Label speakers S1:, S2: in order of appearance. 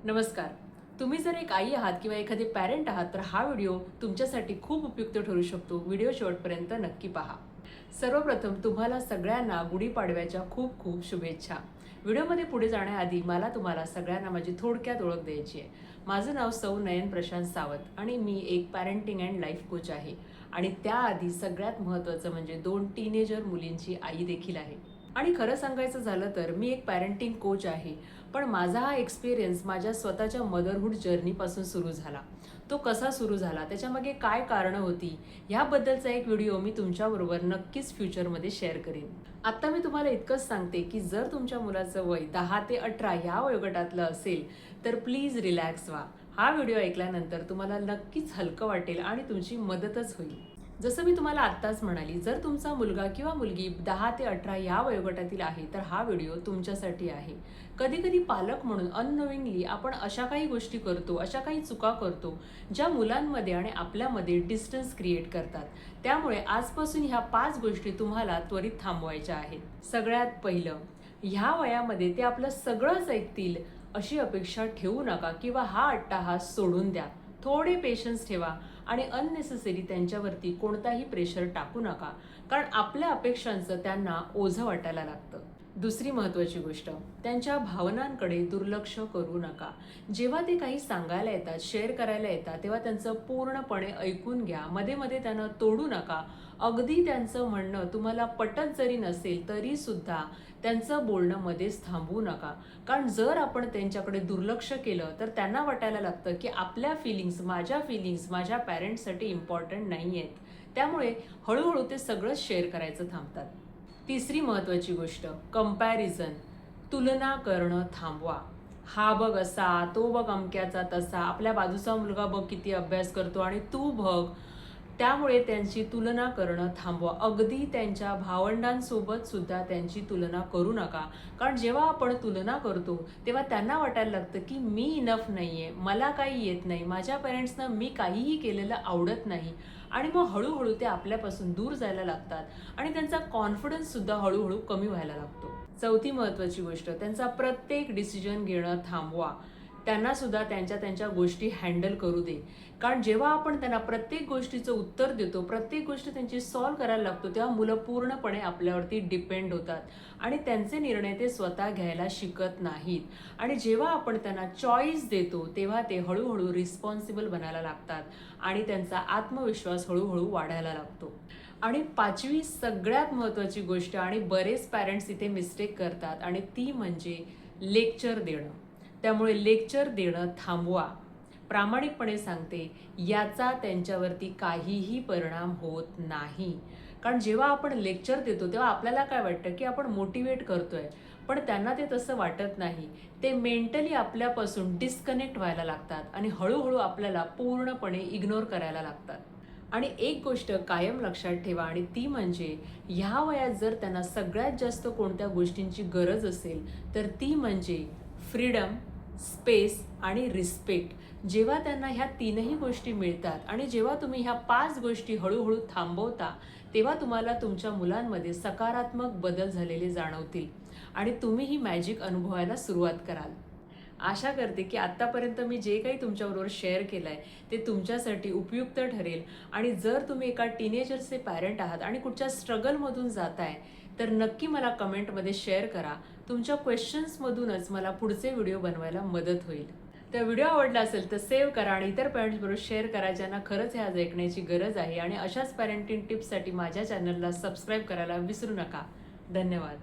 S1: नमस्कार. तुम्ही जर एक आई आहात किंवा एखादे पॅरेंट आहात तर हा व्हिडिओ तुमच्यासाठी खूप उपयुक्त ठरू शकतो. व्हिडिओ शेवटपर्यंत नक्की पहा. सर्वप्रथम तुम्हाला सगळ्यांना गुढीपाडव्याच्या खूप खूप शुभेच्छा. व्हिडिओमध्ये पुढे जाण्याआधी मला तुम्हाला सगळ्यांना माझी थोडक्यात ओळख द्यायची आहे. माझं नाव सौ नयन प्रशांत सावत आणि मी एक पॅरेंटिंग अँड लाईफ कोच आहे. आणि त्याआधी सगळ्यात महत्त्वाचं म्हणजे 2 टीनेजर मुलींची आई देखील आहे. आणि खरं सांगायचं झालं तर मी एक पॅरेंटिंग कोच आहे. पण माझा हा एक्सपिरियन्स माझ्या स्वतःच्या मदरहूड जर्नीपासून सुरू झाला. तो कसा सुरू झाला, त्याच्यामागे काय कारणं होती, ह्याबद्दलचा एक व्हिडिओ मी तुमच्याबरोबर नक्कीच फ्युचरमध्ये शेअर करीन. आत्ता मी तुम्हाला इतकंच सांगते की जर तुमच्या मुलाचं वय 10 ते 18 ह्या वयोगटातलं असेल तर प्लीज रिलॅक्स व्हा. हा व्हिडिओ ऐकल्यानंतर तुम्हाला नक्कीच हलकं वाटेल आणि तुमची मदतच होईल. जसं मी तुम्हाला आत्ताच म्हणाली, जर तुमचा मुलगा किंवा मुलगी 10 ते 18 या वयोगटातील आहे तर हा व्हिडिओ तुमच्यासाठी आहे. कधी कधी पालक म्हणून अननोविंगली आपण अशा काही गोष्टी करतो, अशा काही चुका करतो ज्या मुलांमध्ये आणि आपल्यामध्ये डिस्टन्स क्रिएट करतात. त्यामुळे आजपासून ह्या 5 गोष्टी तुम्हाला त्वरित थांबवायच्या आहेत. सगळ्यात पहिलं, ह्या वयामध्ये ते आपलं सगळंच ऐकतील अशी अपेक्षा ठेवू नका किंवा हा अट्टाहास सोडून द्या. थोडे पेशन्स ठेवा आणि अननेसेसरी त्यांच्यावरती कोणताही प्रेशर टाकू नका, कारण आपल्या अपेक्षांचं त्यांना ओझं वाटायला लागतं. दुसरी महत्त्वाची गोष्ट, त्यांच्या भावनांकडे दुर्लक्ष करू नका. जेव्हा ते काही सांगायला येतात, शेअर करायला येतात, तेव्हा त्यांचं पूर्णपणे ऐकून घ्या. मध्ये मध्ये त्यांना तोडू नका. अगदी त्यांचं म्हणणं तुम्हाला पटत जरी नसेल तरी सुद्धा त्यांचं बोलणं मध्येच थांबवू नका. कारण जर आपण त्यांच्याकडे दुर्लक्ष केलं तर त्यांना वाटायला लागतं की आपल्या फिलिंग्स, माझ्या पॅरेंट्ससाठी इम्पॉर्टंट नाही आहेत. त्यामुळे हळूहळू ते सगळंच शेअर करायचं थांबतात. तिसरी महत्त्वाची गोष्ट, कंपॅरिझन, तुलना करणं थांबवा. हा बघ असा, तो बघ अमक्याचा तसा, आपल्या बाजूचा मुलगा बघ किती अभ्यास करतो आणि तू बघ. त्यामुळे त्यांची तुलना करणं थांबवा. अगदी त्यांच्या भावंडांसोबत सुद्धा त्यांची तुलना करू नका. कारण जेव्हा आपण तुलना करतो तेव्हा त्यांना वाटायला लागतं की मी इनफ नाहीये, मला काही येत नाही, माझ्या पेरेंट्सना मी काहीही केलेलं आवडत नाही. आणि मग हळूहळू ते आपल्यापासून दूर जायला लागतात आणि त्यांचा कॉन्फिडन्स सुद्धा हळूहळू कमी व्हायला लागतो. चौथी महत्त्वाची गोष्ट, त्यांचा प्रत्येक डिसिजन घेणं थांबवा. त्यांना सुद्धा त्यांच्या त्यांच्या गोष्टी हँडल करू दे. कारण जेव्हा आपण त्यांना प्रत्येक गोष्टीचं उत्तर देतो, प्रत्येक गोष्ट त्यांची सॉल्व्ह करायला लागतो, तेव्हा मुलं पूर्णपणे आपल्यावरती डिपेंड होतात आणि त्यांचे निर्णय ते स्वतः घ्यायला शिकत नाहीत. आणि जेव्हा आपण त्यांना चॉईस देतो तेव्हा ते हळूहळू रिस्पॉन्सिबल बनायला लागतात आणि त्यांचा आत्मविश्वास हळूहळू वाढायला लागतो. आणि 5वी सगळ्यात महत्त्वाची गोष्ट, आणि बरेच पॅरेंट्स इथे मिस्टेक करतात, आणि ती म्हणजे लेक्चर देणं. त्यामुळे लेक्चर देणं थांबवा. प्रामाणिकपणे सांगते, याचा त्यांच्यावरती काहीही परिणाम होत नाही. कारण जेव्हा आपण लेक्चर देतो तेव्हा आपल्याला काय वाटतं की आपण मोटिवेट करतोय, पण त्यांना ते तसं वाटत नाही. ते मेंटली आपल्यापासून डिस्कनेक्ट व्हायला लागतात आणि हळूहळू आपल्याला पूर्णपणे इग्नोर करायला लागतात. आणि एक गोष्ट कायम लक्षात ठेवा, आणि ती म्हणजे ह्या वयात जर त्यांना सगळ्यात जास्त कोणत्या गोष्टींची गरज असेल तर ती म्हणजे फ्रीडम, स्पेस आणि रिस्पेक्ट. जेव्हा त्यांना ह्या 3ही गोष्टी मिळतात आणि जेव्हा तुम्ही ह्या 5 गोष्टी हळूहळू थांबवता तेव्हा तुम्हाला तुमच्या मुलांमध्ये सकारात्मक बदल झालेले जाणवतील आणि तुम्ही ही मॅजिक अनुभवायला सुरुवात कराल. आशा करते की आत्तापर्यंत मी जे काही तुमच्याबरोबर शेअर केलं आहे ते तुमच्यासाठी उपयुक्त ठरेल. आणि जर तुम्ही एका टीनेजरचे पॅरेंट आहात आणि कुठच्या स्ट्रगलमधून जाताय तर नक्की मला कमेंटमध्ये शेअर करा. तुमच्या क्वेश्चन्समधूनच मला पुढचे व्हिडिओ बनवायला मदत होईल. तर व्हिडिओ आवडला असेल तर सेव्ह करा आणि इतर पॅरेंट्सबरोबर शेअर करा ज्यांना खरंच हे आज ऐकण्याची गरज आहे. आणि अशाच पॅरेंटिंग टिप्ससाठी माझ्या चॅनलला सबस्क्राईब करायला विसरू नका. धन्यवाद.